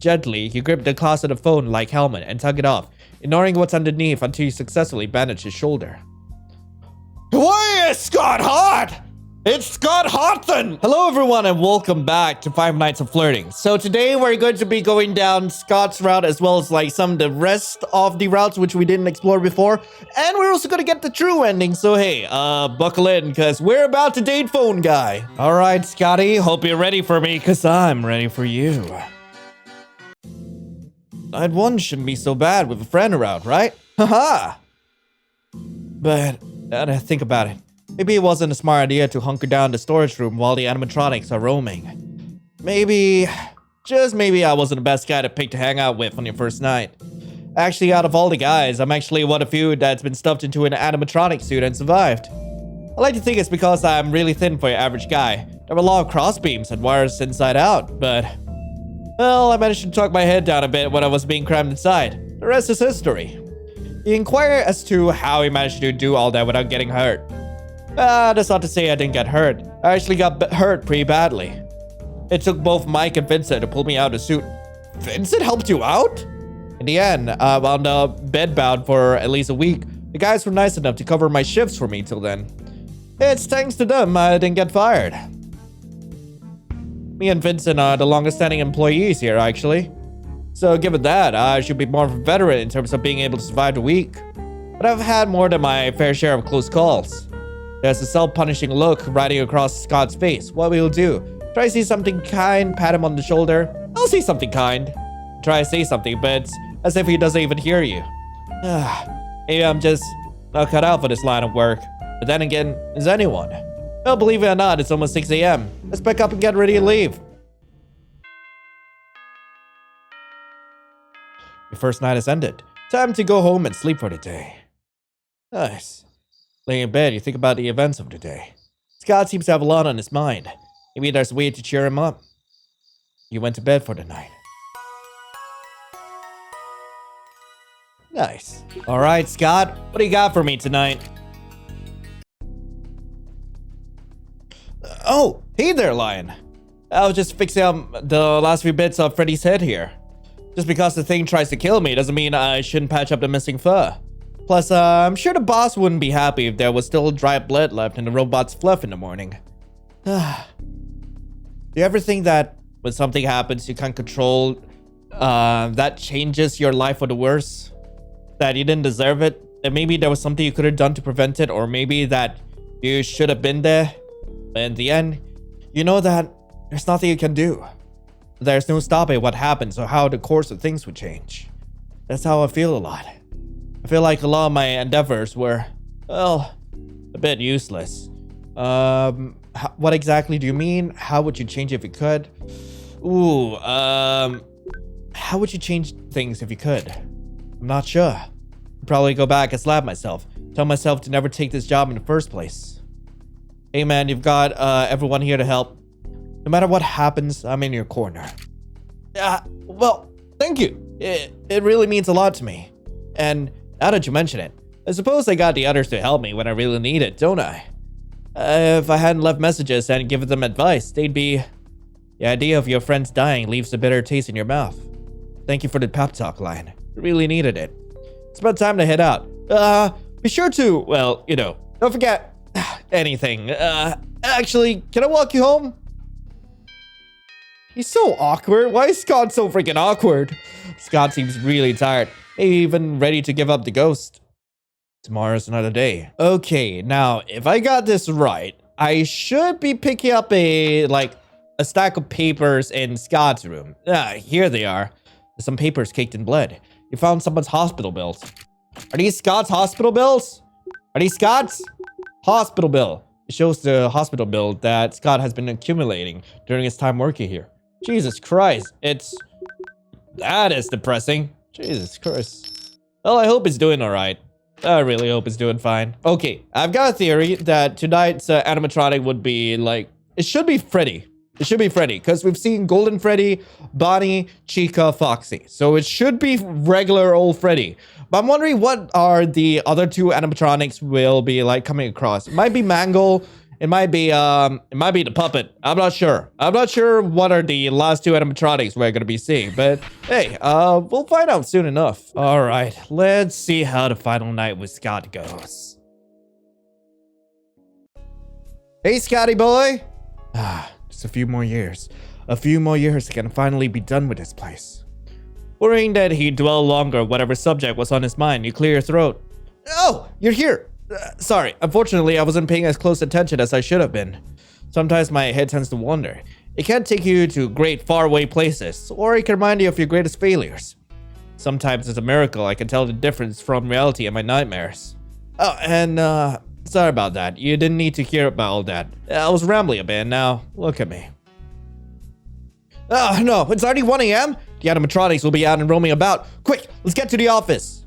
Gently, you grip the closet of phone like helmet and tug it off, ignoring what's underneath until you successfully bandage his shoulder. Why is Scott hot? It's Scott Hotton! Hello everyone and welcome back to Five Nights of Flirting. So today we're going to be going down Scott's route as well as like some of the rest of the routes which we didn't explore before. And we're also gonna get the true ending. So hey, buckle in because we're about to date phone guy. Alright Scotty, hope you're ready for me because I'm ready for you. Night one shouldn't be so bad with a friend around, right? Haha! But now that I think about it, maybe it wasn't a smart idea to hunker down the storage room while the animatronics are roaming. Maybe, just maybe I wasn't the best guy to pick to hang out with on your first night. Actually, out of all the guys, I'm actually one of few that's been stuffed into an animatronic suit and survived. I like to think it's because I'm really thin for your average guy. There were a lot of crossbeams and wires inside out, but... well, I managed to tuck my head down a bit when I was being crammed inside. The rest is history. You inquire as to how he managed to do all that without getting hurt. That's not to say I didn't get hurt. I actually got hurt pretty badly. It took both Mike and Vincent to pull me out of the suit. Vincent helped you out? In the end, I wound up bedbound for at least a week. The guys were nice enough to cover my shifts for me till then. It's thanks to them I didn't get fired. Me and Vincent are the longest standing employees here, actually. So given that, I should be more of a veteran in terms of being able to survive the week. But I've had more than my fair share of close calls. There's a self-punishing look riding across Scott's face. What will do? Try to see something kind, pat him on the shoulder. I'll see something kind. Try to say something, but it's as if he doesn't even hear you. Maybe I'm just not cut out for this line of work. But then again, is anyone? Well, believe it or not, it's almost 6 a.m. Let's pack up and get ready to leave. Your first night has ended. Time to go home and sleep for the day. Nice. Laying in bed, you think about the events of the day. Scott seems to have a lot on his mind. Maybe there's a way to cheer him up. You went to bed for the night. Nice. Alright, Scott, what do you got for me tonight? Oh, hey there, Lion. I was just fixing up the last few bits of Freddy's head here. Just because the thing tries to kill me doesn't mean I shouldn't patch up the missing fur. Plus, I'm sure the boss wouldn't be happy if there was still dry blood left in the robot's fluff in the morning. Do you ever think that when something happens you can't control, that changes your life for the worse? That you didn't deserve it? That maybe there was something you could have done to prevent it, or maybe that you should have been there? But in the end, you know that there's nothing you can do. There's no stopping what happens or how the course of things would change. That's how I feel a lot. I feel like a lot of my endeavors were, well, a bit useless. What exactly do you mean? How would you change if you could? Ooh, how would you change things if you could? I'm not sure. I'd probably go back and slap myself. Tell myself to never take this job in the first place. Hey man, you've got everyone here to help. No matter what happens, I'm in your corner. Well, thank you. It really means a lot to me. And now that you mention it, I suppose I got the others to help me when I really need it, don't I? If I hadn't left messages and given them advice, they'd be... The idea of your friends dying leaves a bitter taste in your mouth. Thank you for the pep talk, Lion. I really needed it. It's about time to head out. Be sure to, well, you know, don't forget anything. Actually, can I walk you home? He's so awkward. Why is Scott so freaking awkward? Scott seems really tired. Maybe even ready to give up the ghost. Tomorrow's another day. Okay, now, if I got this right, I should be picking up a stack of papers in Scott's room. Here they are. There's some papers caked in blood. You found someone's hospital bills. Are these Scott's hospital bills? Are these Scott's? Hospital bill. It shows the hospital bill that Scott has been accumulating during his time working here. Jesus Christ, that is depressing. Jesus Christ. Well, I hope he's doing alright. I really hope he's doing fine. Okay, I've got a theory that tonight's animatronic would be like... It should be Freddy. It should be Freddy, because we've seen Golden Freddy, Bonnie, Chica, Foxy. So it should be regular old Freddy. But I'm wondering what are the other two animatronics will be like coming across. It might be Mangle It might be the puppet. I'm not sure. I'm not sure what are the last two animatronics we're gonna be seeing, but hey, we'll find out soon enough. All right, let's see how the final night with Scott goes. Hey, Scotty boy. Just a few more years. A few more years I can finally be done with this place. Worrying that he'd dwell longer whatever subject was on his mind, you clear your throat. Oh, you're here. Sorry, unfortunately I wasn't paying as close attention as I should have been. Sometimes my head tends to wander. It can take you to great faraway places, or it can remind you of your greatest failures. Sometimes it's a miracle I can tell the difference from reality in my nightmares. Oh, and sorry about that. You didn't need to hear about all that. I was rambling a bit. Now, look at me. Oh, no, it's already 1 a.m.? The animatronics will be out and roaming about. Quick, let's get to the office.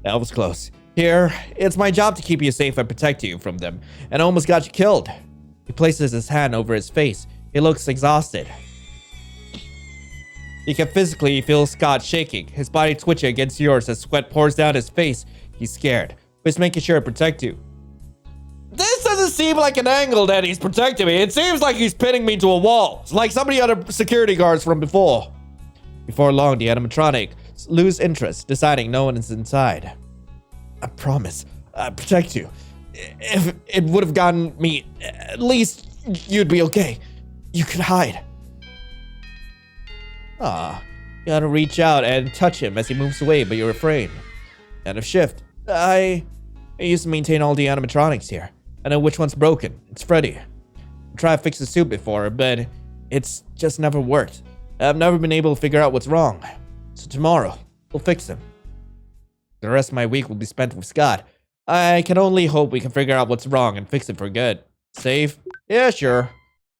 That was close. Here, it's my job to keep you safe and protect you from them, and I almost got you killed. He places his hand over his face. He looks exhausted. You can physically feel Scott shaking, his body twitching against yours as sweat pours down his face. He's scared, but he's making sure to protect you. This doesn't seem like an angle that he's protecting me. It seems like he's pinning me to a wall. It's like some of the other security guards from before. Before long, the animatronic lose interest, deciding no one is inside. I promise, I'd protect you. If it would have gotten me, at least you'd be okay. You could hide. You gotta reach out and touch him as he moves away, but you refrain. End of shift. I used to maintain all the animatronics here. I know which one's broken. It's Freddy. I tried to fix the suit before, but it's just never worked. I've never been able to figure out what's wrong. So tomorrow, we'll fix him. The rest of my week will be spent with Scott. I can only hope we can figure out what's wrong and fix it for good. Save? Yeah, sure.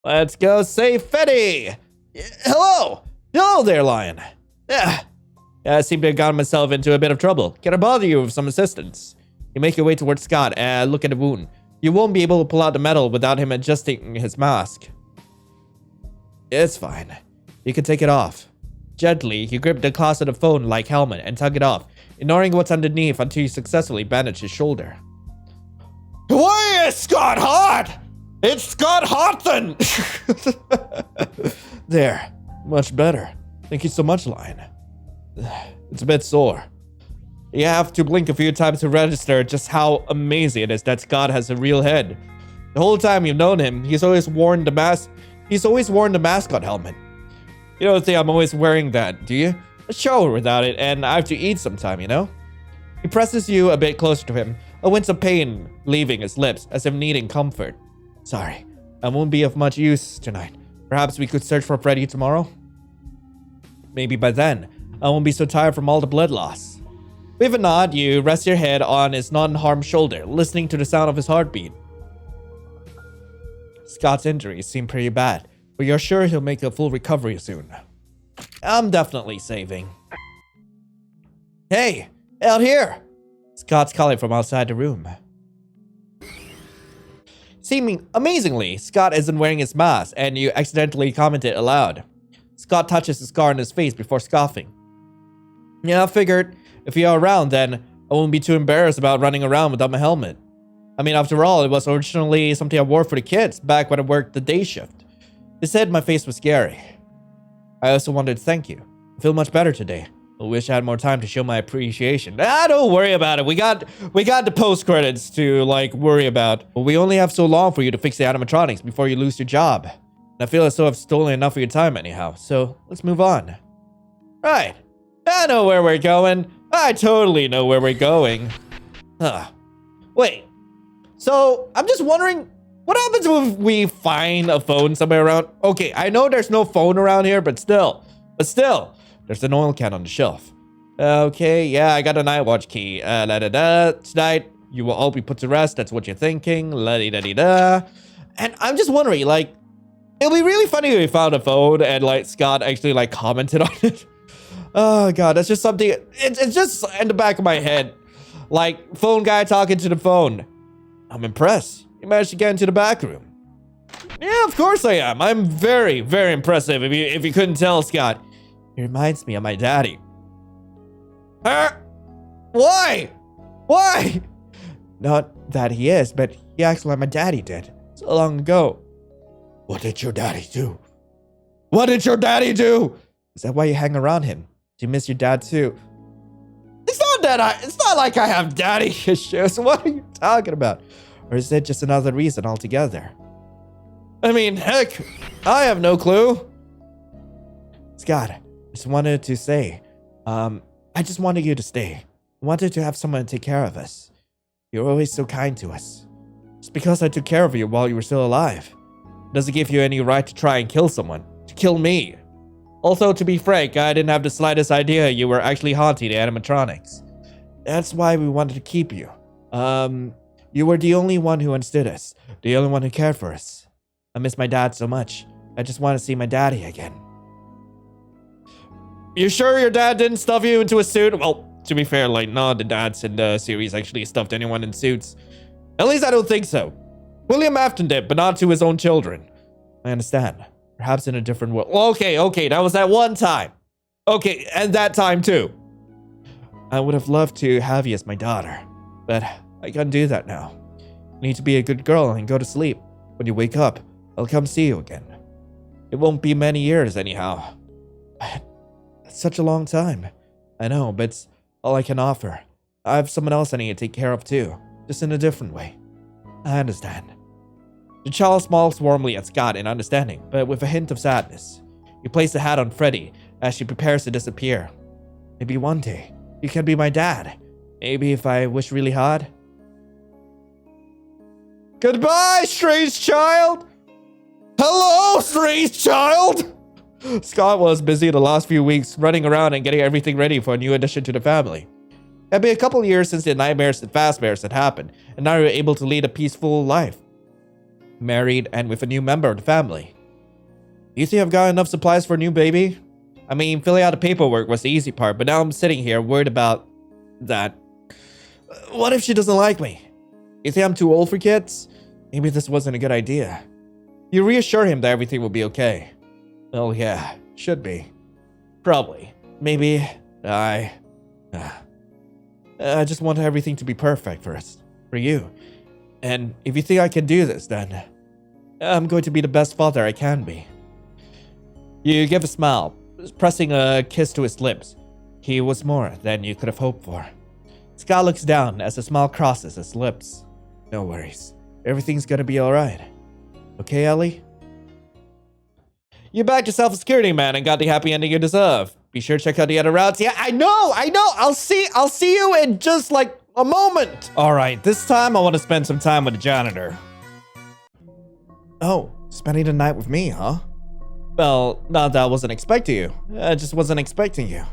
Let's go save Freddy! Hello! Hello there, Lion. I seem to have gotten myself into a bit of trouble. Can I bother you with some assistance? You make your way towards Scott and look at the wound. You won't be able to pull out the metal without him adjusting his mask. It's fine. You can take it off. Gently, you grip the clasp of the phone-like helmet and tug it off, ignoring what's underneath until you successfully bandage his shoulder. Why is Scott hot? It's Scott Hotson! There. Much better. Thank you so much, Lion. It's a bit sore. You have to blink a few times to register just how amazing it is that Scott has a real head. The whole time you've known him, he's always worn the mascot helmet. You don't think I'm always wearing that, do you? A shower without it, and I have to eat sometime, you know? He presses you a bit closer to him, a wince of pain leaving his lips, as if needing comfort. Sorry, I won't be of much use tonight. Perhaps we could search for Freddy tomorrow? Maybe by then, I won't be so tired from all the blood loss. With a nod, you rest your head on his non-harmed shoulder, listening to the sound of his heartbeat. Scott's injuries seem pretty bad, but you're sure he'll make a full recovery soon. I'm definitely saving. Hey, out here! Scott's calling from outside the room. Amazingly, Scott isn't wearing his mask, and you accidentally commented aloud. Scott touches the scar on his face before scoffing. Yeah, I figured if you're around, then I won't be too embarrassed about running around without my helmet. I mean, after all, it was originally something I wore for the kids back when I worked the day shift. They said my face was scary. I also wanted to thank you. I feel much better today. I wish I had more time to show my appreciation. Don't worry about it. We got the post credits to worry about. But we only have so long for you to fix the animatronics before you lose your job. And I feel as though I've stolen enough of your time anyhow. So let's move on. Right. I know where we're going. I totally know where we're going. Wait. So I'm just wondering, what happens if we find a phone somewhere around? Okay, I know there's no phone around here, but still, there's an oil can on the shelf. Okay, yeah, I got a night watch key. Tonight, you will all be put to rest. That's what you're thinking. La-di-da-di-da. And I'm just wondering, it'll be really funny if we found a phone and, Scott actually, commented on it. Oh, God, that's just something. It's just in the back of my head. Phone guy talking to the phone. I'm impressed. You managed to get into the back room. Yeah, of course I am. I'm very, very impressive if you couldn't tell, Scott. He reminds me of my daddy. Why? Why? Not that he is, but he acts like my daddy did so long ago. What did your daddy do? What did your daddy do? Is that why you hang around him? Do you miss your dad too? It's not like I have daddy issues. What are you talking about? Or is it just another reason altogether? I mean, heck, I have no clue. Scott, I just wanted to say, I just wanted you to stay. I wanted to have someone to take care of us. You're always so kind to us. Just because I took care of you while you were still alive doesn't give you any right to try and kill someone. To kill me. Also, to be frank, I didn't have the slightest idea you were actually haunting the animatronics. That's why we wanted to keep you. You were the only one who understood us. The only one who cared for us. I miss my dad so much. I just want to see my daddy again. You sure your dad didn't stuff you into a suit? Well, to be fair, like, none of the dads in the series actually stuffed anyone in suits. At least I don't think so. William Afton did, but not to his own children. I understand. Perhaps in a different world. Okay, that was that one time. Okay, and that time too. I would have loved to have you as my daughter, but I can't do that now. You need to be a good girl and go to sleep. When you wake up, I'll come see you again. It won't be many years anyhow. It's such a long time. I know, but it's all I can offer. I have someone else I need to take care of too, just in a different way. I understand. The child smiles warmly at Scott in understanding, but with a hint of sadness. He placed the hat on Freddy as she prepares to disappear. Maybe one day, you can be my dad. Maybe if I wish really hard. Goodbye, strange child! Hello, strange child! Scott was busy the last few weeks running around and getting everything ready for a new addition to the family. It had been a couple years since the nightmares and fastmares had happened, and now they were able to lead a peaceful life. Married and with a new member of the family. You think I've got enough supplies for a new baby? I mean, filling out the paperwork was the easy part, but now I'm sitting here worried about that. What if she doesn't like me? You think I'm too old for kids? Maybe this wasn't a good idea. You reassure him that everything will be okay. Well, yeah, should be. Probably. Maybe I just want everything to be perfect first. For you. And if you think I can do this, then I'm going to be the best father I can be. You give a smile, pressing a kiss to his lips. He was more than you could have hoped for. Scott looks down as a smile crosses his lips. No worries. Everything's gonna be alright. Okay, Ellie? You backed yourself a security man and got the happy ending you deserve. Be sure to check out the other routes. Yeah, I know. I'll see you in just like a moment. All right, this time I want to spend some time with the janitor. Oh, spending the night with me, huh? Well, not that I wasn't expecting you. I just wasn't expecting you.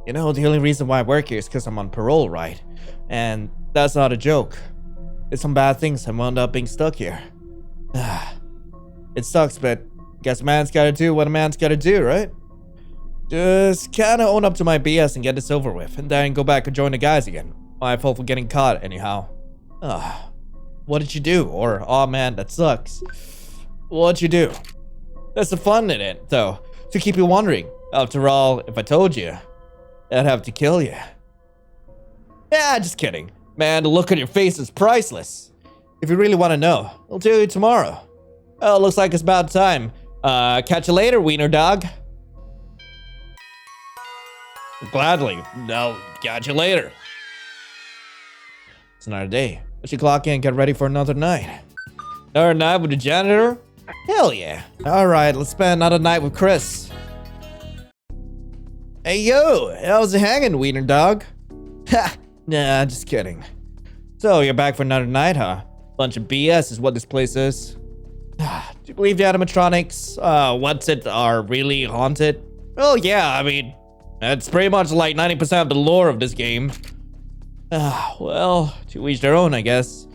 You know, the only reason why I work here is because I'm on parole, right? And that's not a joke. There's some bad things and wound up being stuck here. It sucks, but guess a man's gotta do what a man's gotta do, right? Just kinda own up to my BS and get this over with, and then go back and join the guys again. My fault for getting caught, anyhow. What did you do? Or, oh man, that sucks. What'd you do? That's the fun in it, though, to keep you wondering. After all, if I told you, I'd have to kill you. Yeah, just kidding. Man, the look on your face is priceless. If you really want to know, I'll tell you tomorrow. Oh, looks like it's about time. Catch you later, wiener dog. Gladly. I'll catch you later. It's another day. I should clock in and get ready for another night. Another night with the janitor? Hell yeah. Alright, let's spend another night with Chris. Hey yo, how's it hanging, wiener dog? Ha! Nah, just kidding. So, you're back for another night, huh? Bunch of BS is what this place is. Do you believe the animatronics, are really haunted? Well, yeah, I mean, that's pretty much like 90% of the lore of this game. Well, to each their own, I guess.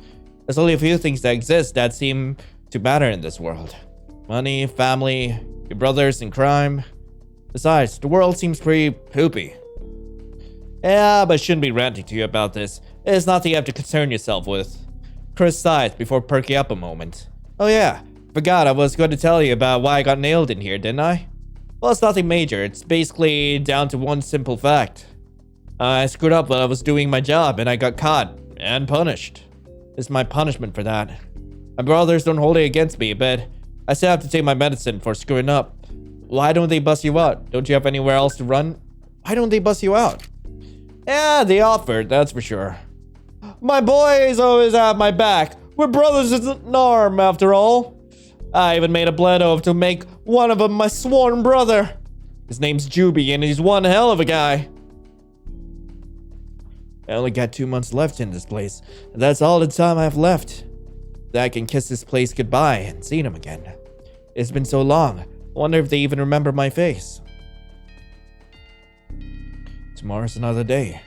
There's only a few things that exist that seem to matter in this world. Money, family, your brothers in crime. Besides, the world seems pretty poopy. Yeah, but I shouldn't be ranting to you about this. It's nothing you have to concern yourself with. Chris sighed before perking up a moment. Oh yeah, forgot I was going to tell you about why I got nailed in here, didn't I? Well, it's nothing major. It's basically down to one simple fact. I screwed up while I was doing my job and I got caught. and punished. This is my punishment for that. My brothers don't hold it against me, but I still have to take my medicine for screwing up. Why don't they bust you out? Don't you have anywhere else to run? Why don't they bust you out? Yeah, they offered, that's for sure. My boys always have my back. We're brothers in an arm, after all. I even made a blood oath to make one of them my sworn brother. His name's Juby, and he's one hell of a guy. I only got 2 months left in this place, and that's all the time I have left. That I can kiss this place goodbye and see them again. It's been so long. I wonder if they even remember my face. Tomorrow's another day.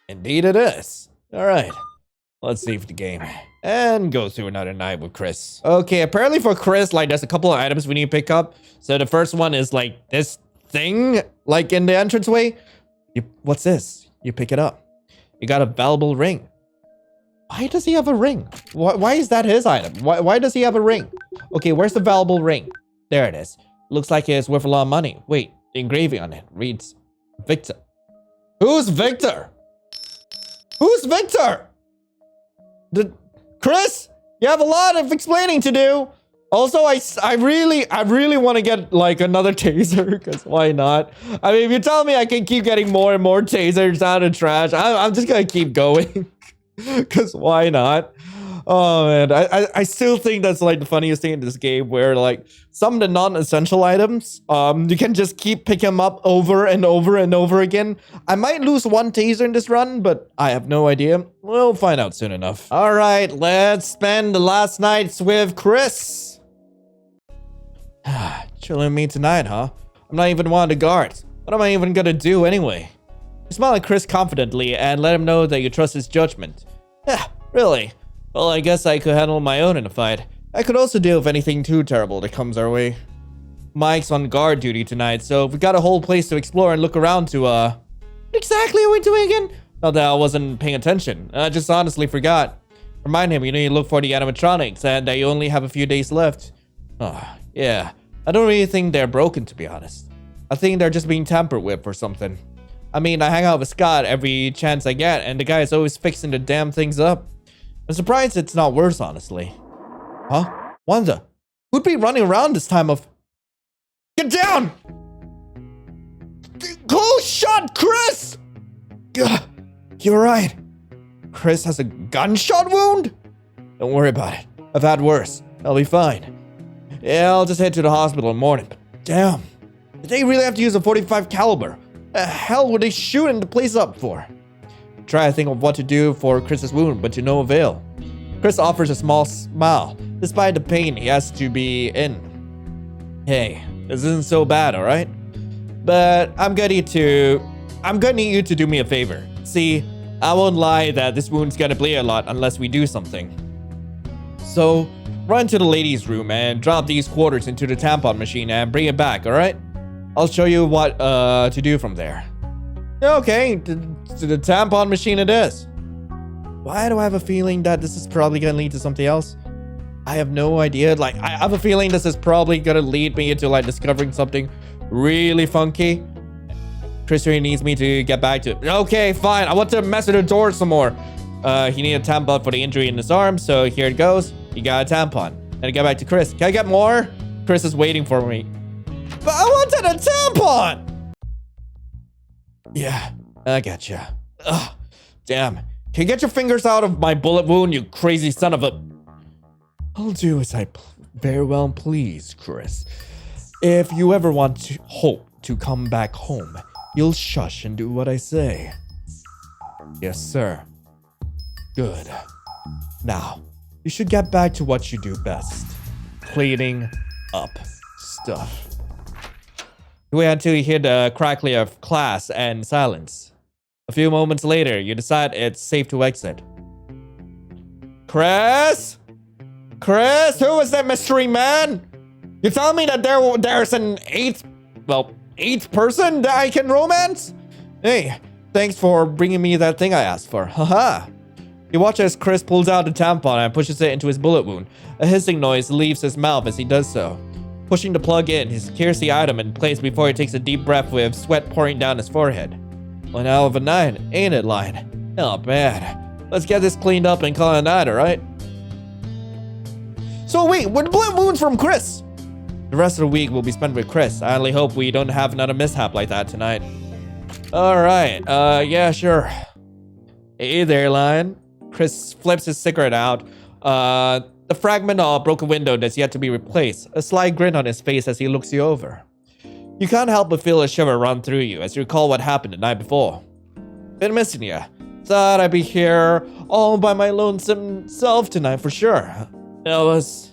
Indeed it is. Alright. Let's save the game. And go through another night with Chris. Okay, apparently for Chris, like, there's a couple of items we need to pick up. So the first one is, like, this thing, like, in the entranceway. What's this? You pick it up. You got a valuable ring. Why does he have a ring? Why is that his item? Why does he have a ring? Okay, where's the valuable ring? There it is. Looks like it's worth a lot of money. Wait, the engraving on it reads Victor. Who's Victor? Who's Victor? Chris, you have a lot of explaining to do. Also, I really want to get, like, another taser, because why not? I mean, if you tell me I can keep getting more and more tasers out of trash, I'm just gonna keep going. Because why not? Oh, man. I still think that's, like, the funniest thing in this game, where, like, some of the non-essential items, you can just keep picking them up over and over and over again. I might lose one taser in this run, but I have no idea. We'll find out soon enough. All right, let's spend the last nights with Chris. Chilling with me tonight, huh? I'm not even one of the guards. What am I even gonna do anyway? You smile at Chris confidently and let him know that you trust his judgment. Yeah, really? Well, I guess I could handle my own in a fight. I could also deal with anything too terrible that comes our way. Mike's on guard duty tonight, so we got a whole place to explore and look around to, What exactly are we doing again? Not that I wasn't paying attention. I just honestly forgot. Remind him you need to look for the animatronics and that you only have a few days left. Oh, yeah. I don't really think they're broken, to be honest. I think they're just being tampered with or something. I mean, I hang out with Scott every chance I get, and the guy is always fixing the damn things up. I'm surprised it's not worse, honestly. Huh? Wanda, who'd be running around this time of... Get down! Close shot, Chris! Ugh, you're right. Chris has a gunshot wound? Don't worry about it. I've had worse. I'll be fine. Yeah, I'll just head to the hospital in the morning. But damn, did they really have to use a .45 caliber? The hell were they shooting the place up for? Try to think of what to do for Chris's wound, but to no avail. Chris offers a small smile, despite the pain he has to be in. Hey, this isn't so bad, alright? But I'm gonna need you to do me a favor. See, I won't lie that this wound's gonna bleed a lot unless we do something. So, run to the ladies' room and drop these quarters into the tampon machine and bring it back, alright? I'll show you what to do from there. Okay, to the tampon machine it is. Why do I have a feeling that this is probably gonna lead to something else? I have no idea. Like, I have a feeling this is probably gonna lead me into, like, discovering something really funky. Chris really needs me to get back to it. Okay, fine. I want to mess with the door some more. He needed a tampon for the injury in his arm, so here it goes. You got a tampon. And I get back to Chris. Can I get more? Chris is waiting for me. But I wanted a tampon! Yeah, I gotcha. Ugh, damn. Can you get your fingers out of my bullet wound, you crazy son of a... I'll do as I very well please, Chris. If you ever want to hope to come back home, you'll shush and do what I say. Yes, sir. Good. Now, you should get back to what you do best. Cleaning up stuff. You wait until you hear the crackling of class and silence. A few moments later, you decide it's safe to exit. Chris? Chris, who is that mystery man? You tell me that there's an eighth person that I can romance? Hey, thanks for bringing me that thing I asked for. Haha. You watch as Chris pulls out the tampon and pushes it into his bullet wound. A hissing noise leaves his mouth as he does so. Pushing the plug in, he secures the item in place before he takes a deep breath with sweat pouring down his forehead. One hell of a night, ain't it, Lion? Oh, man. Let's get this cleaned up and call it a night, alright? So wait, what blue moons from Chris? The rest of the week will be spent with Chris. I only hope we don't have another mishap like that tonight. Alright, yeah, sure. Hey there, Lion. Chris flips his cigarette out. The fragment of a broken window that's yet to be replaced. A sly grin on his face as he looks you over. You can't help but feel a shiver run through you as you recall what happened the night before. Been missing you. Thought I'd be here all by my lonesome self tonight for sure. I was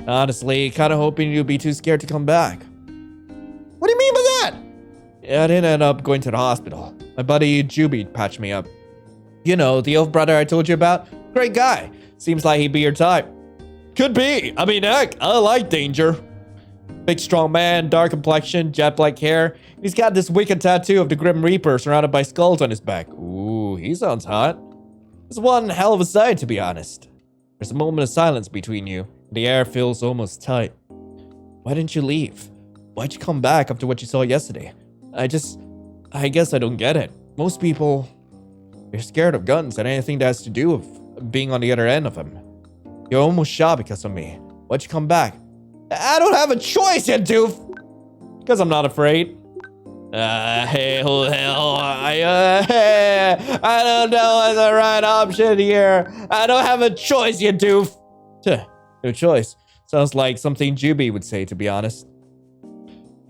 honestly kind of hoping you'd be too scared to come back. What do you mean by that? Yeah, I didn't end up going to the hospital. My buddy Juby patched me up. You know, the elf brother I told you about? Great guy. Seems like he'd be your type. Could be. I mean, heck, I like danger. Big strong man, dark complexion, jet black hair. He's got this wicked tattoo of the Grim Reaper surrounded by skulls on his back. Ooh, he sounds hot. It's one hell of a sight, to be honest. There's a moment of silence between you. The air feels almost tight. Why didn't you leave? Why'd you come back after what you saw yesterday? I guess I don't get it. Most people, they're scared of guns and anything that has to do with being on the other end of them. You're almost shot because of me. Why'd you come back? I don't have a choice, you doof! Because I'm not afraid. Hell, I don't know what's the right option here. I don't have a choice, you doof. No choice. Sounds like something Juby would say, to be honest.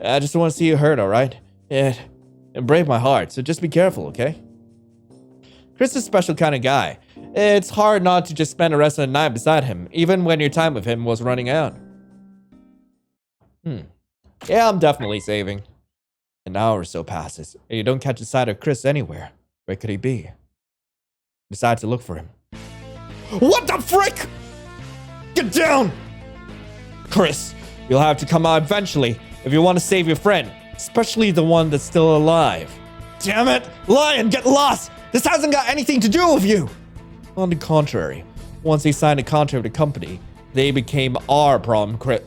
I just don't want to see you hurt, alright? It breaks my heart, so just be careful, okay? Chris is a special kind of guy. It's hard not to just spend the rest of the night beside him, even when your time with him was running out. Yeah, I'm definitely saving. An hour or so passes, and you don't catch a sight of Chris anywhere. Where could he be? Decide to look for him. What the frick? Get down! Chris, you'll have to come out eventually if you want to save your friend, especially the one that's still alive. Damn it! Lion, get lost! This hasn't got anything to do with you! On the contrary, once they signed a contract with the company, they became our problem, Chris.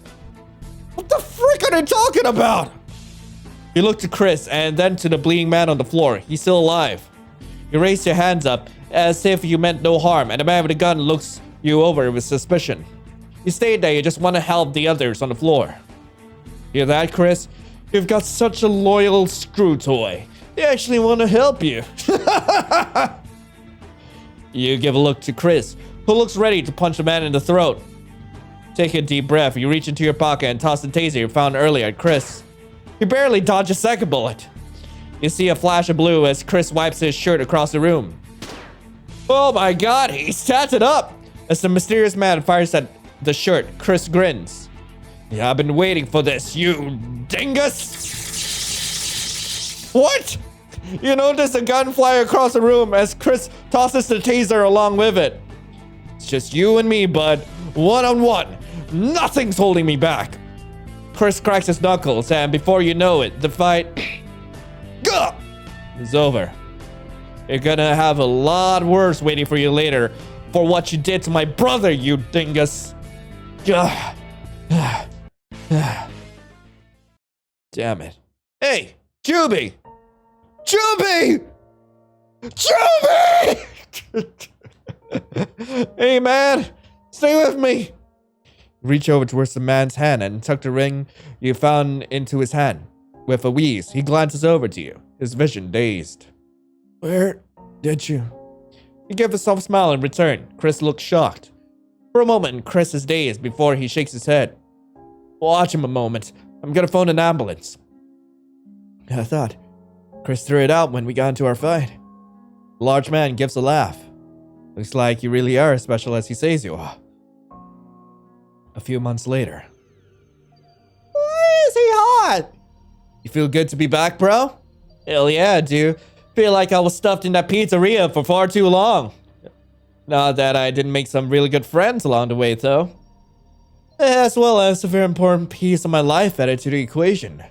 What the frick are they talking about? You look to Chris and then to the bleeding man on the floor. He's still alive. You raise your hands up as if you meant no harm, and the man with the gun looks you over with suspicion. You state that you just want to help the others on the floor. Hear that, Chris? You've got such a loyal screw toy. They actually want to help you. You give a look to Chris, who looks ready to punch the man in the throat. Take a deep breath. You reach into your pocket and toss the taser you found earlier at Chris. You barely dodge a second bullet. You see a flash of blue as Chris wipes his shirt across the room. Oh my god, he's tatted up! As the mysterious man fires at the shirt, Chris grins. Yeah, I've been waiting for this, you dingus! What? You notice a gun fly across the room as Chris tosses the taser along with it. It's just you and me, bud. One-on-one. Nothing's holding me back. Chris cracks his knuckles, and before you know it, the fight is over. You're gonna have a lot worse waiting for you later for what you did to my brother, you dingus. Damn it. Hey, Juby! Juby! Juby! Hey, man, stay with me. Reach over towards the man's hand and tuck the ring you found into his hand. With a wheeze, he glances over to you, his vision dazed. Where did you? You give a soft smile in return. Chris looks shocked. For a moment, Chris is dazed before he shakes his head. Watch him a moment. I'm gonna phone an ambulance. I thought Chris threw it out when we got into our fight. The large man gives a laugh. Looks like you really are as special as he says you are. A few months later. Why is he hot? You feel good to be back, bro? Hell yeah, I do. Feel like I was stuffed in that pizzeria for far too long. Not that I didn't make some really good friends along the way, though. As well as a very important piece of my life added to the equation.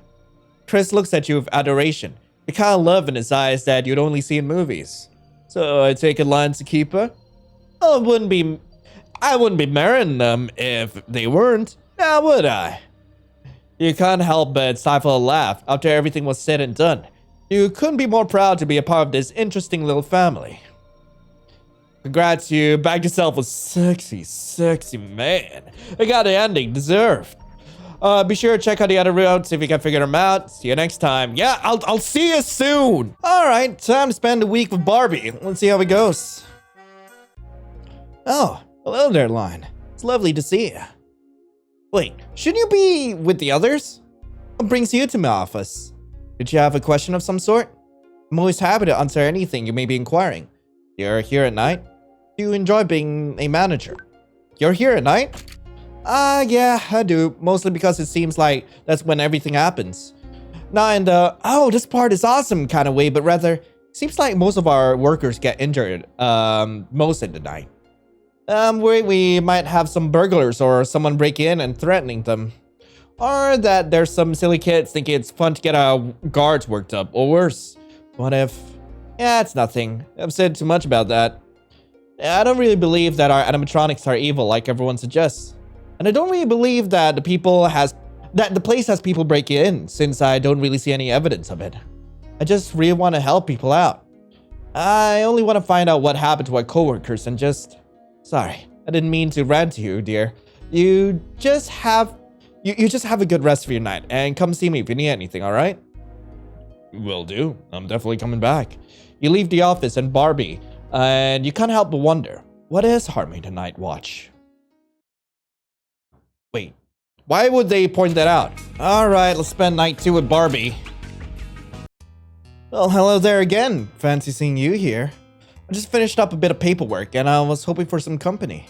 Chris looks at you with adoration. The kind of love in his eyes that you'd only see in movies. So I take it Lion's a keeper? I wouldn't be marrying them if they weren't, now would I? You can't help but stifle a laugh after everything was said and done. You couldn't be more proud to be a part of this interesting little family. Congrats, you bagged yourself a sexy, sexy man. I got the ending deserved. Be sure to check out the other routes if you can figure them out. See you next time. Yeah, I'll see you soon. All right, time to spend a week with Barbie. Let's see how it goes. Oh, hello there, Lion. It's lovely to see you. Wait, shouldn't you be with the others? What brings you to my office? Did you have a question of some sort? I'm always happy to answer anything you may be inquiring. You're here at night? Do you enjoy being a manager? You're here at night? Yeah, I do. Mostly because it seems like that's when everything happens. Not in the, oh, this part is awesome kind of way, but rather, it seems like most of our workers get injured, most of the night. We might have some burglars or someone break in and threatening them. Or that there's some silly kids thinking it's fun to get our guards worked up, or worse. What if? Yeah, it's nothing. I've said too much about that. I don't really believe that our animatronics are evil like everyone suggests. And I don't really believe that the place has people break in, since I don't really see any evidence of it. I just really want to help people out. I only want to find out what happened to our coworkers and just... Sorry, I didn't mean to rant to you, dear. You just have a good rest of your night, and come see me if you need anything, alright? Will do. I'm definitely coming back. You leave the office and Barbie, and you can't help but wonder, what is harming the night watch? Wait, why would they point that out? Alright, let's spend night 2 with Barbie. Well, hello there again. Fancy seeing you here. I just finished up a bit of paperwork, and I was hoping for some company.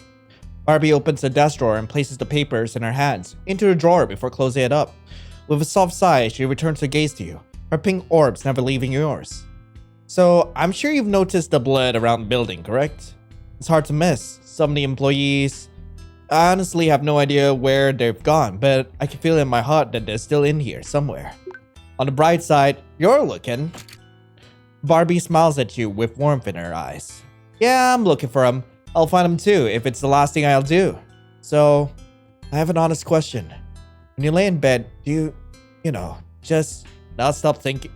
Barbie opens the desk drawer and places the papers in her hands into the drawer before closing it up. With a soft sigh, she returns to gaze to you, her pink orbs never leaving yours. So, I'm sure you've noticed the blood around the building, correct? It's hard to miss. Some of the employees... I honestly have no idea where they've gone, but I can feel in my heart that they're still in here somewhere. On the bright side, you're looking. Barbie smiles at you with warmth in her eyes. Yeah, I'm looking for them. I'll find them too, if it's the last thing I'll do. So, I have an honest question. When you lay in bed, do you just not stop thinking?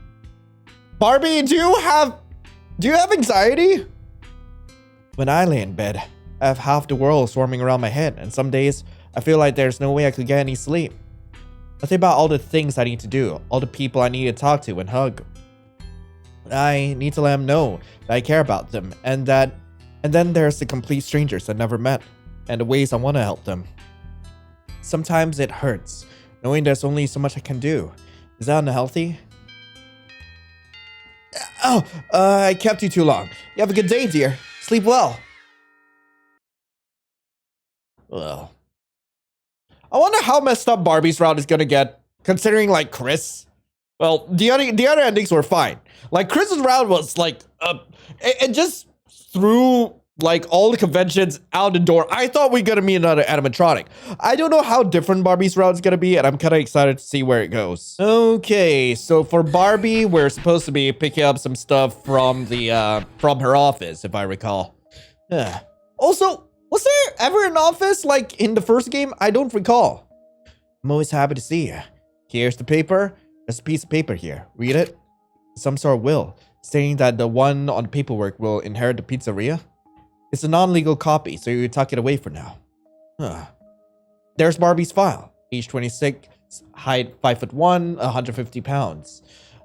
Barbie, do you have anxiety? When I lay in bed, I have half the world swarming around my head, and some days, I feel like there's no way I could get any sleep. I think about all the things I need to do, all the people I need to talk to and hug. I need to let them know that I care about them, and then there's the complete strangers I never met, and the ways I want to help them. Sometimes it hurts, knowing there's only so much I can do. Is that unhealthy? Oh, I kept you too long. You have a good day, dear. Sleep well. Well, I wonder how messed up Barbie's route is gonna get, considering like Chris. Well, the other endings were fine. Like Chris's route was like, it just threw like all the conventions out the door. I thought we were gonna meet another animatronic. I don't know how different Barbie's route is gonna be, and I'm kind of excited to see where it goes. Okay, so for Barbie, we're supposed to be picking up some stuff from her office, if I recall. Also, was there ever an office like in the first game? I don't recall. I'm always happy to see you. Here's the paper. There's a piece of paper here. Read it. Some sort of will, stating that the one on the paperwork will inherit the pizzeria. It's a non-legal copy, so you tuck it away for now. There's Barbie's file. Age 26, height 5'1", 150 pounds.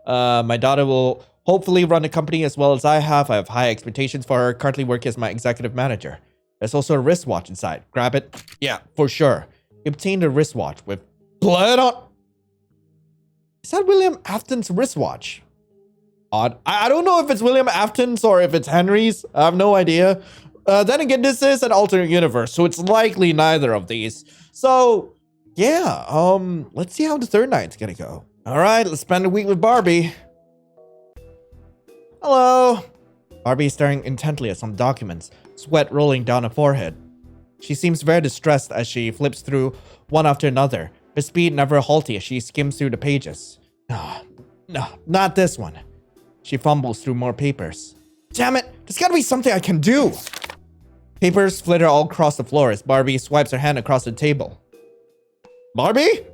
My daughter will hopefully run the company as well as I have. I have high expectations for her. Currently working as my executive manager. There's also a wristwatch inside. Grab it. Yeah, for sure. You obtained a wristwatch with blood on... Is that William Afton's wristwatch? Odd. I don't know if it's William Afton's or if it's Henry's. I have no idea. Then again, this is an alternate universe, so it's likely neither of these. So, yeah, let's see how the third night's gonna go. All right, let's spend a week with Barbie. Hello. Barbie is staring intently at some documents, sweat rolling down her forehead. She seems very distressed as she flips through one after another, her speed never halting as she skims through the pages. No, not this one. She fumbles through more papers. Damn it, there's gotta be something I can do. Papers flitter all across the floor as Barbie swipes her hand across the table. Barbie?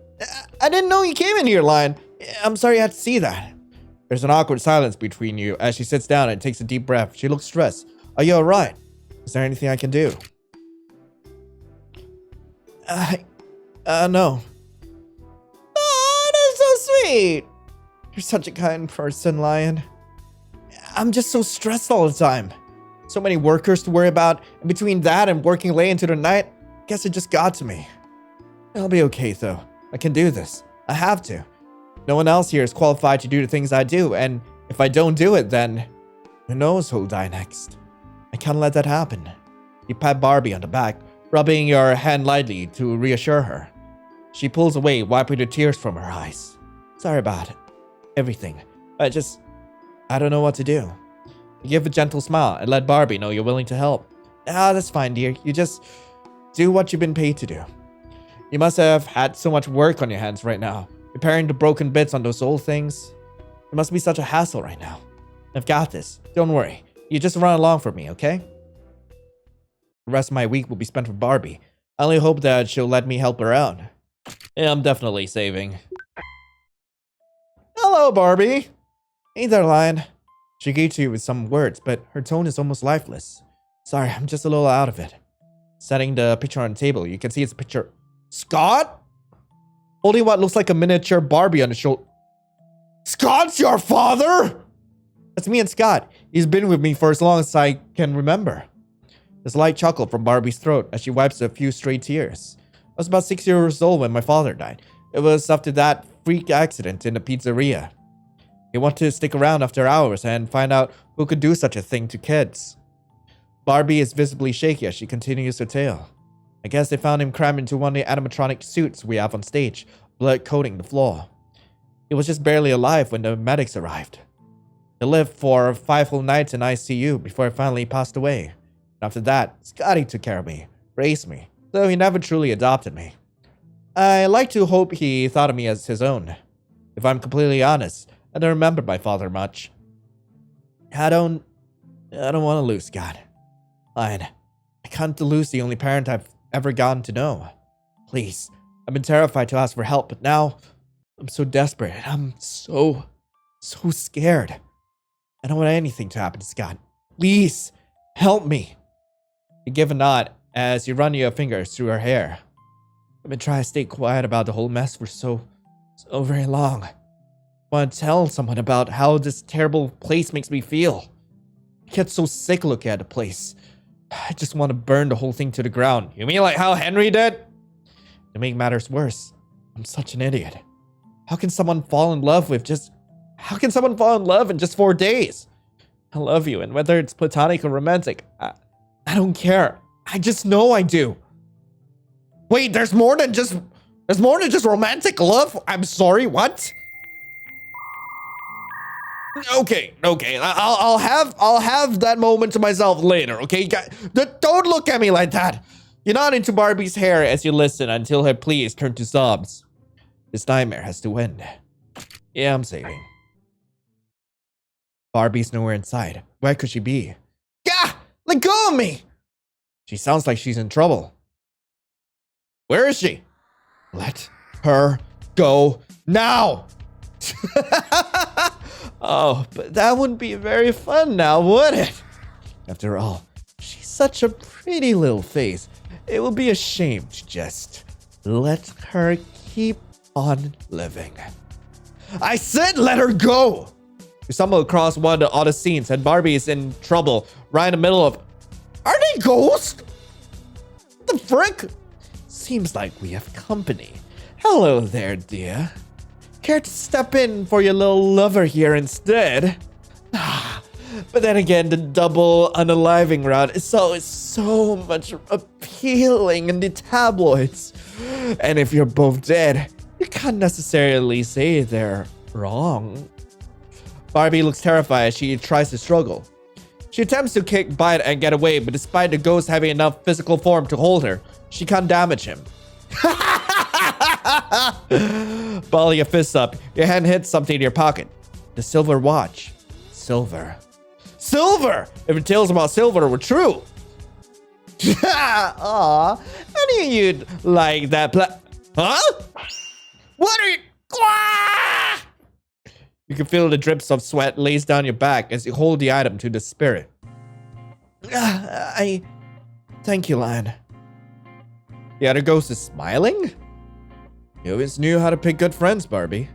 I didn't know you came in here, Lion. I'm sorry I had to see that. There's an awkward silence between you as she sits down and takes a deep breath. She looks stressed. Are you alright? Is there anything I can do? No. Oh, that's so sweet. You're such a kind person, Lion. I'm just so stressed all the time. So many workers to worry about, and between that and working late into the night, I guess it just got to me. I'll be okay, though. I can do this. I have to. No one else here is qualified to do the things I do, and if I don't do it, then who knows who'll die next. I can't let that happen. You pat Barbie on the back, rubbing your hand lightly to reassure her. She pulls away, wiping the tears from her eyes. Sorry about everything. I don't know what to do. You give a gentle smile and let Barbie know you're willing to help. That's fine, dear. You just do what you've been paid to do. You must have had so much work on your hands right now, repairing the broken bits on those old things. It must be such a hassle right now. I've got this. Don't worry. You just run along for me, okay? The rest of my week will be spent with Barbie. I only hope that she'll let me help her out. Yeah, I'm definitely saving. Hello, Barbie. Hey there, Lion. She greets you with some words, but her tone is almost lifeless. Sorry, I'm just a little out of it. Setting the picture on the table, you can see it's a picture. Scott? Holding what looks like a miniature Barbie on his shoulder. Scott's your father? That's me and Scott. He's been with me for as long as I can remember. There's a light chuckle from Barbie's throat as she wipes a few stray tears. I was about 6 years old when my father died. It was after that freak accident in the pizzeria. He wanted to stick around after hours and find out who could do such a thing to kids. Barbie is visibly shaky as she continues her tale. I guess they found him crammed into one of the animatronic suits we have on stage, blood coating the floor. He was just barely alive when the medics arrived. He lived for 5 whole nights in ICU before he finally passed away. And after that, Scotty took care of me, raised me, though he never truly adopted me. I like to hope he thought of me as his own. If I'm completely honest, I don't remember my father much. I don't want to lose Scott. I can't lose the only parent I've ever gotten to know. Please, I've been terrified to ask for help, but now I'm so desperate. I'm so scared. I don't want anything to happen to Scott. Please, help me. You give a nod as you run your fingers through her hair. I've been trying to stay quiet about the whole mess for so very long. I want to tell someone about how this terrible place makes me feel. I get so sick looking at the place. I just want to burn the whole thing to the ground. You mean like how Henry did? To make matters worse, I'm such an idiot. How can someone fall in love in just 4 days? I love you, and whether it's platonic or romantic, I don't care. I just know I do. Wait, there's more than just romantic love? I'm sorry, what? Okay. I'll have that moment to myself later, okay? Don't look at me like that. You're not into Barbie's hair as you listen until her pleas turn to sobs. This nightmare has to end. Yeah, I'm saving. Barbie's nowhere in sight. Where could she be? Gah! Let go of me! She sounds like she's in trouble. Where is she? Let her go now! Oh, but that wouldn't be very fun now, would it? After all, she's such a pretty little face. It would be a shame to just let her keep on living. I said let her go! We stumble across one of the oddest scenes, and Barbie is in trouble right in the middle of... Are they ghosts? What the frick? Seems like we have company. Hello there, dear. Care to step in for your little lover here instead? But then again, the double unaliving route is so much appealing in the tabloids. And if you're both dead, you can't necessarily say they're wrong. Barbie looks terrified as she tries to struggle. She attempts to kick, bite, and get away, but despite the ghost having enough physical form to hold her, she can't damage him. Balling your fists up, your hand hits something in your pocket. The silver watch. Silver. Silver! If the tales about silver were true. Aw, I knew you'd like that Huh? What are you... You can feel the drips of sweat lace down your back as you hold the item to the spirit. Thank you, Lion. The other ghost is smiling? You always knew how to pick good friends, Barbie.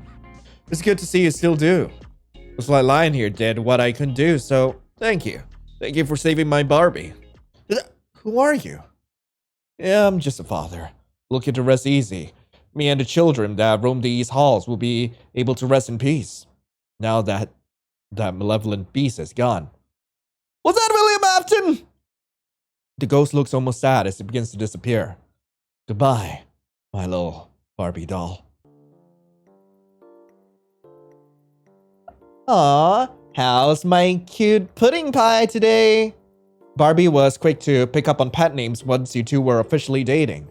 It's good to see you still do. Looks like Lion here did what I couldn't do, so thank you. Thank you for saving my Barbie. Who are you? Yeah, I'm just a father. Looking to rest easy. Me and the children that roam these halls will be able to rest in peace. Now that malevolent beast is gone. Was that William Afton? The ghost looks almost sad as it begins to disappear. Goodbye, my little Barbie doll. Aw, how's my cute pudding pie today? Barbie was quick to pick up on pet names once you two were officially dating.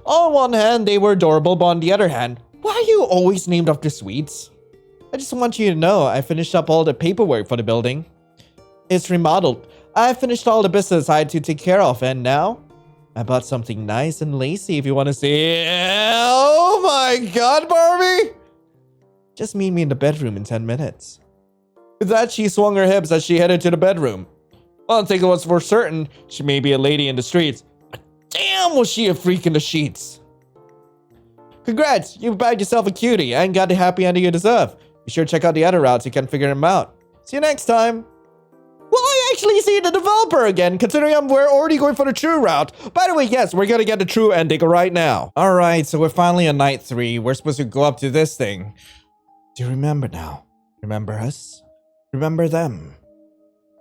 On one hand, they were adorable, but on the other hand, why are you always named after sweets? I just want you to know I finished up all the paperwork for the building. It's remodeled. I finished all the business I had to take care of, and now I bought something nice and lacy if you want to see. Oh my god, Barbie! Just meet me in the bedroom in 10 minutes. With that, she swung her hips as she headed to the bedroom. One thing was for certain, she may be a lady in the streets. But damn, was she a freak in the sheets. Congrats, you bagged yourself a cutie and got the happy ending you deserve. Be sure to check out the other routes, you can figure them out. See you next time. Will I actually see the developer again, considering we're already going for the true route? By the way, yes, we're gonna get the true ending right now. Alright, so we're finally on night 3. We're supposed to go up to this thing. Do you remember now? Remember us? Remember them?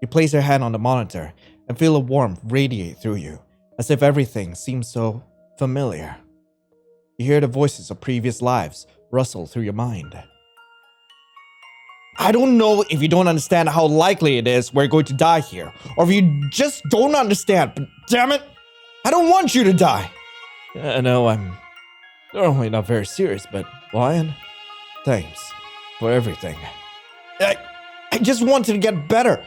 You place your hand on the monitor and feel a warmth radiate through you, as if everything seems so familiar. You hear the voices of previous lives rustle through your mind. I don't know if you don't understand how likely it is we're going to die here, or if you just don't understand, but damn it, I don't want you to die. I know I'm normally not very serious, but Lion, thanks for everything. I just wanted to get better.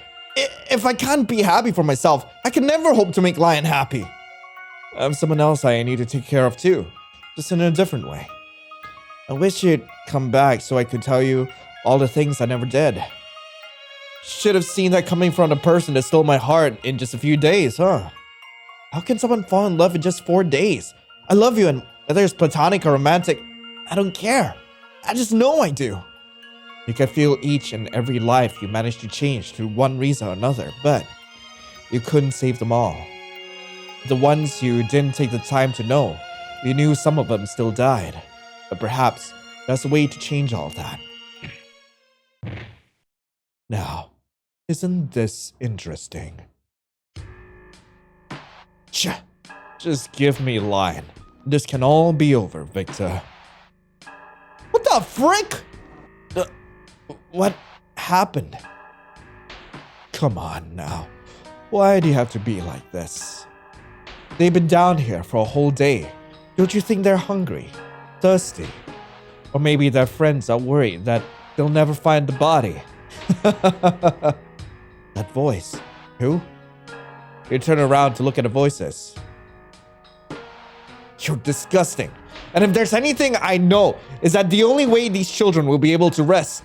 If I can't be happy for myself, I can never hope to make Lion happy. I have someone else I need to take care of too, just in a different way. I wish you'd come back so I could tell you all the things I never did. Should have seen that coming from the person that stole my heart in just a few days, huh? How can someone fall in love in just 4 days? I love you, and whether it's platonic or romantic, I don't care. I just know I do. You can feel each and every life you managed to change through one reason or another, but you couldn't save them all. The ones you didn't take the time to know, you knew some of them still died. But perhaps there's a way to change all that. Now, isn't this interesting? Just give me Lion. This can all be over, Victor. What the frick? What happened? Come on now. Why do you have to be like this? They've been down here for a whole day. Don't you think they're hungry? Thirsty? Or maybe their friends are worried that they'll never find the body. That voice. Who? You turn around to look at the voices. You're disgusting. And if there's anything I know, is that the only way these children will be able to rest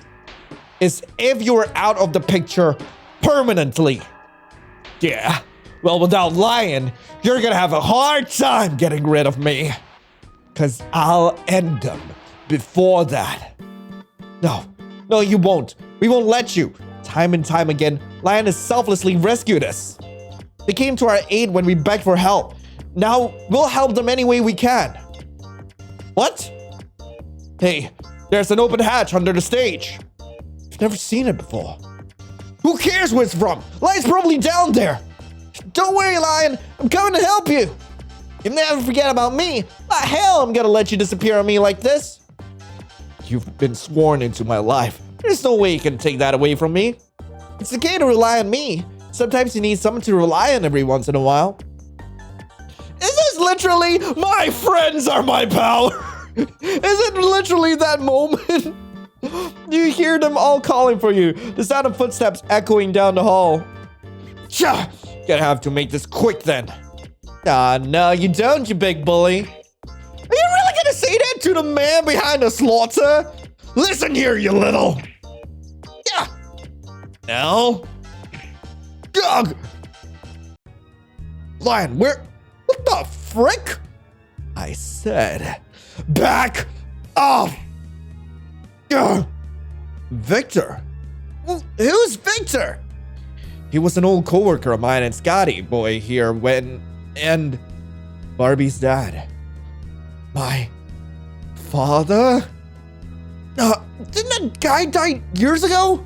is if you're out of the picture permanently. Yeah, well, without Lion, you're gonna have a hard time getting rid of me. Cause I'll end them before that. No, you won't. We won't let you. Time and time again, Lion has selflessly rescued us. They came to our aid when we begged for help. Now, we'll help them any way we can. What? Hey, there's an open hatch under the stage. I've never seen it before. Who cares where it's from? Lion's probably down there. Don't worry, Lion. I'm coming to help you. You'll never forget about me. Why hell I'm gonna let you disappear on me like this? You've been sworn into my life. There's no way you can take that away from me. It's okay to rely on me. Sometimes you need someone to rely on every once in a while. Is this literally my friends are my power? Is it literally that moment? You hear them all calling for you. The sound of footsteps echoing down the hall. Gonna have to make this quick then. No, you don't, you big bully. Are you really gonna say that to the man behind the slaughter? Listen here, you little. hell? Ugh! Lion, where? What the frick? I said, back off! Ugh. Victor? Who's Victor? He was an old coworker of mine and Scotty boy here and Barbie's dad. My father? Didn't that guy die years ago?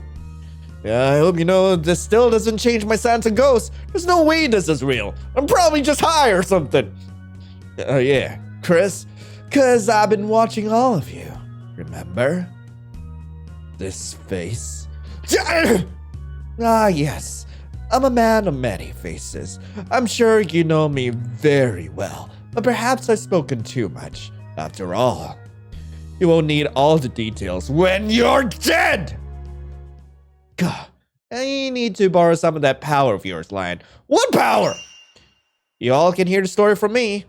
Yeah, I hope you know this still doesn't change my Santa ghost. There's no way this is real. I'm probably just high or something. Yeah, Chris, cause I've been watching all of you. Remember? This face. Ah, yes. I'm a man of many faces. I'm sure you know me very well, but perhaps I've spoken too much. After all, you won't need all the details when you're dead! God, I need to borrow some of that power of yours, Lion. What power? You all can hear the story from me.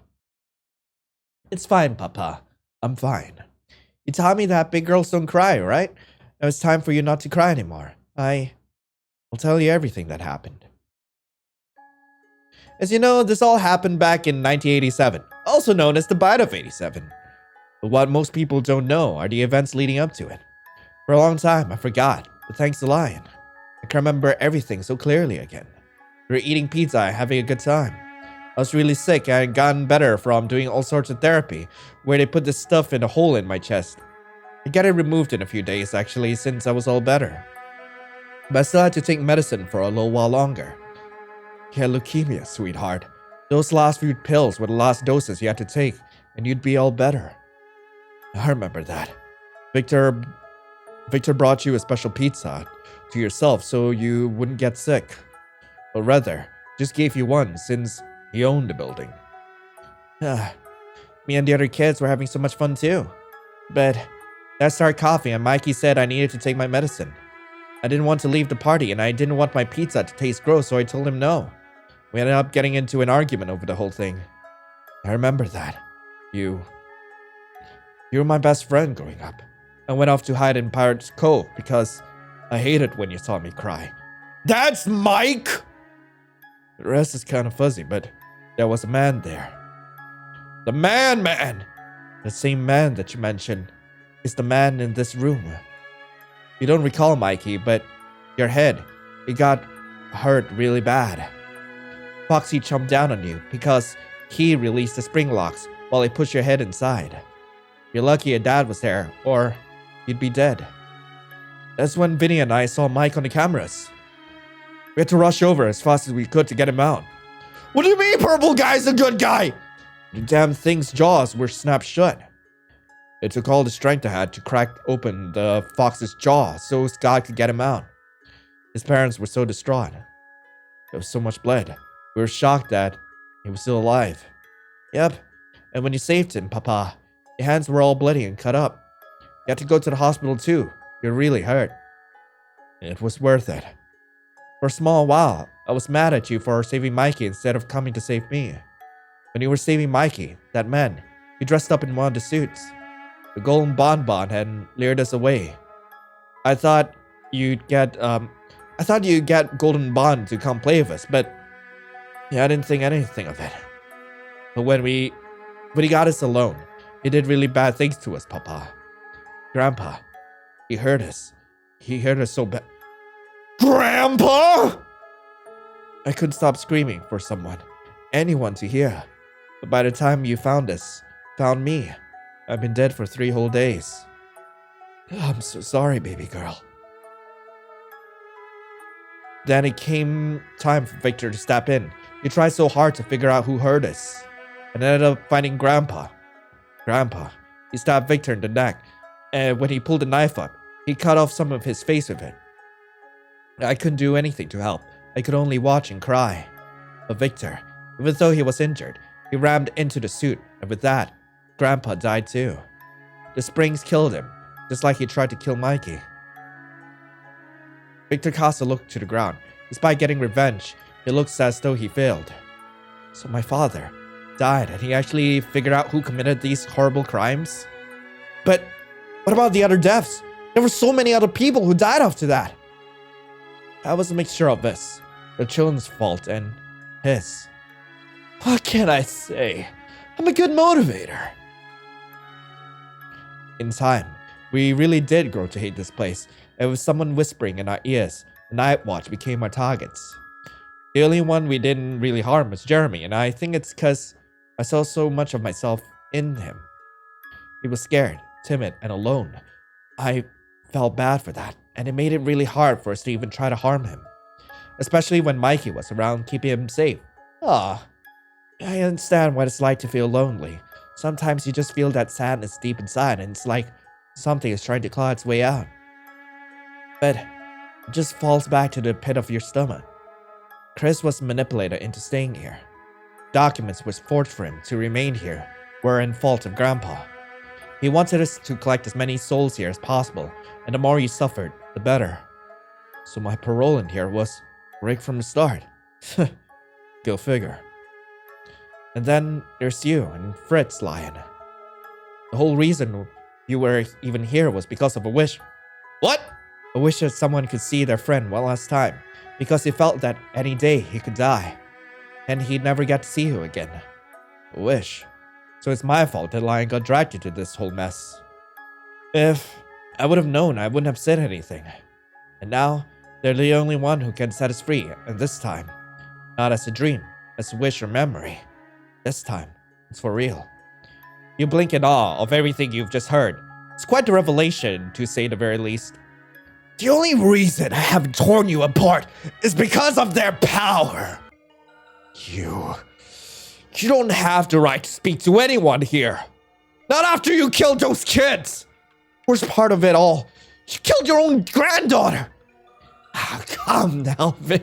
It's fine, Papa. I'm fine. You taught me that big girls don't cry, right? Now it's time for you not to cry anymore. I'll tell you everything that happened. As you know, this all happened back in 1987, also known as the Bite of 87. But what most people don't know are the events leading up to it. For a long time, I forgot, but thanks to Lion, I can remember everything so clearly again. We were eating pizza and having a good time. I was really sick and I had gotten better from doing all sorts of therapy, where they put this stuff in a hole in my chest. I got it removed in a few days actually, since I was all better. But I still had to take medicine for a little while longer. You had leukemia, sweetheart. Those last few pills were the last doses you had to take, and you'd be all better. I remember that. Victor brought you a special pizza to yourself so you wouldn't get sick. Or rather, just gave you one since he owned the building. Me and the other kids were having so much fun too. But I started coughing and Mikey said I needed to take my medicine. I didn't want to leave the party and I didn't want my pizza to taste gross, so I told him no. We ended up getting into an argument over the whole thing. I remember that. You were my best friend growing up. I went off to hide in Pirate's Cove because I hated when you saw me cry. That's Mike! The rest is kind of fuzzy, but there was a man there. The man! The same man that you mentioned is the man in this room. You don't recall Mikey, but your head, it got hurt really bad. Foxy jumped down on you because he released the spring locks while he pushed your head inside. You're lucky your dad was there, or you'd be dead. That's when Vinny and I saw Mike on the cameras. We had to rush over as fast as we could to get him out. What do you mean Purple Guy's a good guy? The damn thing's jaws were snapped shut. It took all the strength I had to crack open the fox's jaw so Scott could get him out. His parents were so distraught. There was so much blood. We were shocked that he was still alive. Yep, and when you saved him, Papa, your hands were all bloody and cut up. You had to go to the hospital too. You're really hurt. It was worth it. For a small while, I was mad at you for saving Mikey instead of coming to save me. When you were saving Mikey, that man, he dressed up in one of the suits. The golden bonbon had lured us away. I thought you'd get Golden Bond to come play with us, but yeah, I didn't think anything of it. But when he got us alone, he did really bad things to us, Papa. Grandpa, he hurt us. He hurt us so bad. Grandpa! I couldn't stop screaming for anyone to hear. But by the time you found me, I've been dead for 3 whole days. I'm so sorry, baby girl. Then it came time for Victor to step in. He tried so hard to figure out who hurt us, and ended up finding Grandpa. He stabbed Victor in the neck, and when he pulled the knife up, he cut off some of his face with it. I couldn't do anything to help. I could only watch and cry. But Victor, even though he was injured, he rammed into the suit, and with that, Grandpa died too. The springs killed him, just like he tried to kill Mikey. Victor Costa looked to the ground. Despite getting revenge, it looks as though he failed. So my father died, and he actually figured out who committed these horrible crimes? But what about the other deaths? There were so many other people who died after that. That was a mixture of this, the children's fault, and his. What can I say? I'm a good motivator. In time, we really did grow to hate this place. It was someone whispering in our ears. The Night Watch became our targets. The only one we didn't really harm was Jeremy, and I think it's because I saw so much of myself in him. He was scared, timid, and alone. I felt bad for that, and it made it really hard for us to even try to harm him. Especially when Mikey was around, keeping him safe. I understand what it's like to feel lonely. Sometimes you just feel that sadness deep inside, and it's like something is trying to claw its way out. But it just falls back to the pit of your stomach. Chris was manipulated into staying here. Documents were forged for him to remain here were in fault of Grandpa. He wanted us to collect as many souls here as possible, and the more you suffered, the better. So my parole in here was rigged from the start. Go figure. And then there's you and EpyksLion. The whole reason you were even here was because of a wish. What? A wish that someone could see their friend one last time, because he felt that any day he could die, and he'd never get to see you again. A wish. So it's my fault that Lion got dragged into this whole mess. If I would have known, I wouldn't have said anything. And now, they're the only one who can set us free, and this time, not as a dream, as a wish or memory. This time, it's for real. You blink in awe of everything you've just heard. It's quite a revelation, to say the very least. The only reason I haven't torn you apart is because of their power. You don't have the right to speak to anyone here. Not after you killed those kids. Worst part of it all, you killed your own granddaughter. Come now, Vin.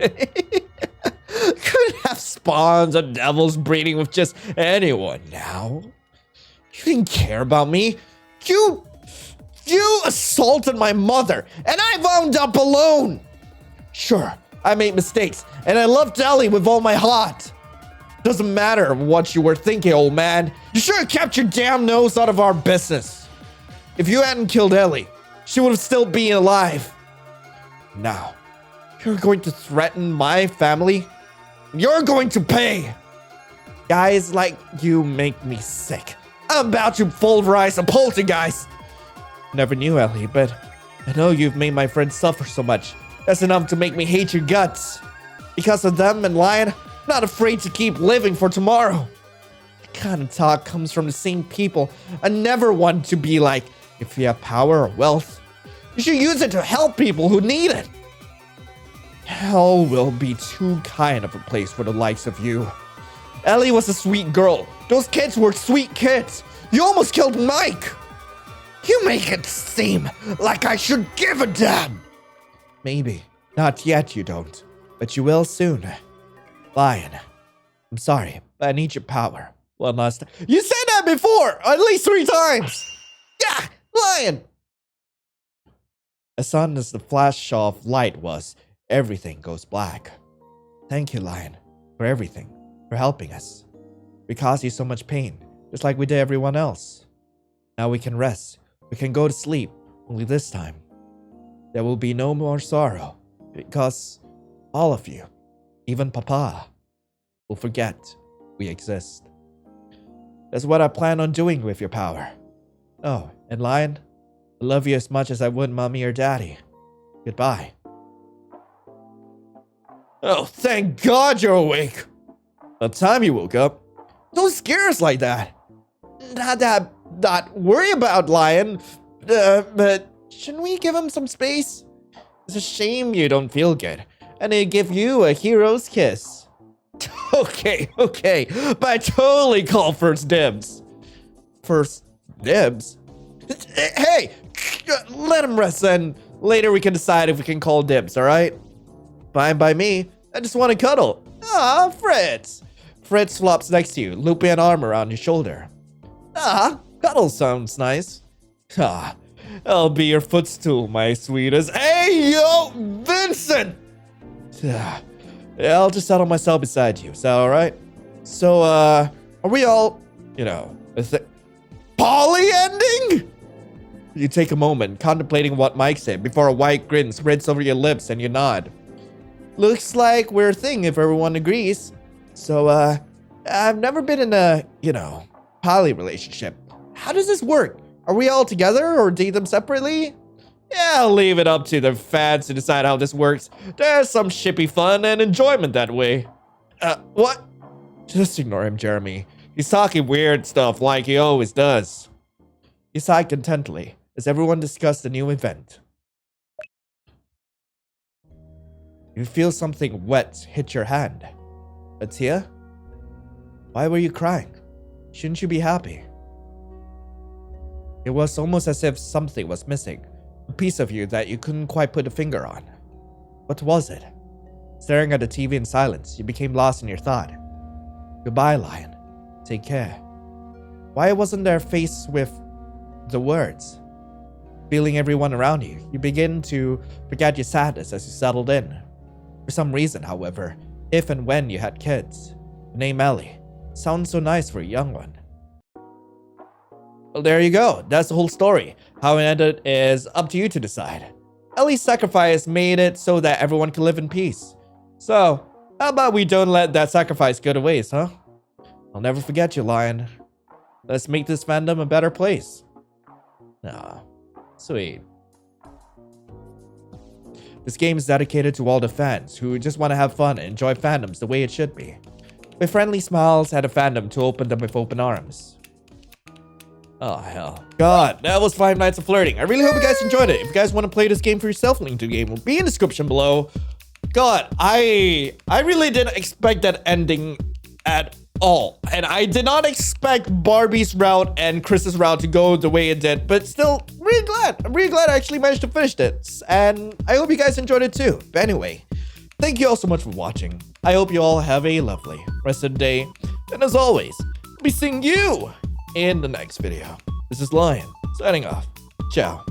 Couldn't have spawns and devils breeding with just anyone now. You didn't care about me. You assaulted my mother, and I wound up alone. Sure, I made mistakes, and I loved Ellie with all my heart. Doesn't matter what you were thinking, old man. You should have kept your damn nose out of our business. If you hadn't killed Ellie, she would have still been alive. Now, you're going to threaten my family? You're going to pay. Guys like you make me sick. I'm about to pulverize a poltergeist. Never knew Ellie, but I know you've made my friends suffer so much. That's enough to make me hate your guts. Because of them and Lion, I'm not afraid to keep living for tomorrow. That kind of talk comes from the same people I never want to be like. If you have power or wealth, you should use it to help people who need it. Hell will be too kind of a place for the likes of you. Ellie was a sweet girl. Those kids were sweet kids. You almost killed Mike. You make it seem like I should give a damn. Maybe. Not yet, you don't. But you will soon. Lion, I'm sorry, but I need your power. One last time. You said that before! At least 3 times! Yeah! Lion! As sudden as the flash of light was, everything goes black. Thank you, Lion, for everything. For helping us. We caused you so much pain, just like we did everyone else. Now we can rest. We can go to sleep. Only this time, there will be no more sorrow. Because all of you, even Papa, will forget we exist. That's what I plan on doing with your power. Oh, and Lion, I love you as much as I would Mommy or Daddy. Goodbye. Oh, thank God you're awake. By the time you woke up, don't scare us like that. Not worry about Lion. But shouldn't we give him some space? It's a shame you don't feel good. And they give you a hero's kiss. Okay. But I totally call first dibs. First dibs? Hey! Let him rest, and later we can decide if we can call dibs, alright? Fine by me. I just want to cuddle. Ah, Fritz. Fritz flops next to you, looping an arm around your shoulder. Ah, cuddle sounds nice. Ah, I'll be your footstool, my sweetest. Hey, yo, Vincent! Yeah, I'll just settle myself beside you. Is that alright? So, are we all, poly ending? You take a moment, contemplating what Mike said, before a white grin spreads over your lips and you nod. Looks like we're a thing if everyone agrees. So, I've never been in a, poly relationship. How does this work? Are we all together or date them separately? Yeah, I'll leave it up to the fans to decide how this works. There's some shippy fun and enjoyment that way. What? Just ignore him, Jeremy. He's talking weird stuff like he always does. He sighed contentedly as everyone discussed the new event. You feel something wet hit your hand. A tear? Why were you crying? Shouldn't you be happy? It was almost as if something was missing. A piece of you that you couldn't quite put a finger on. What was it? Staring at the TV in silence, you became lost in your thought. Goodbye, Lion. Take care. Why wasn't there a face with the words? Feeling everyone around you, you begin to forget your sadness as you settled in. For some reason, however, if and when you had kids, the name Ellie sounds so nice for a young one. Well, there you go. That's the whole story. How it ended is up to you to decide. Ellie's sacrifice made it so that everyone can live in peace. So, how about we don't let that sacrifice go to waste, huh? I'll never forget you, Lion. Let's make this fandom a better place. Aw, sweet. This game is dedicated to all the fans who just want to have fun and enjoy fandoms the way it should be. With friendly smiles and a fandom to open them with open arms. Oh, hell. God, that was Five Nights of Flirting. I really hope you guys enjoyed it. If you guys want to play this game for yourself, link to the game will be in the description below. God, I really didn't expect that ending at all. And I did not expect Barbie's route and Chris's route to go the way it did. But still, really glad. I'm really glad I actually managed to finish this. And I hope you guys enjoyed it too. But anyway, thank you all so much for watching. I hope you all have a lovely rest of the day. And as always, I'll be seeing you in the next video. This is Lion, signing off. Ciao.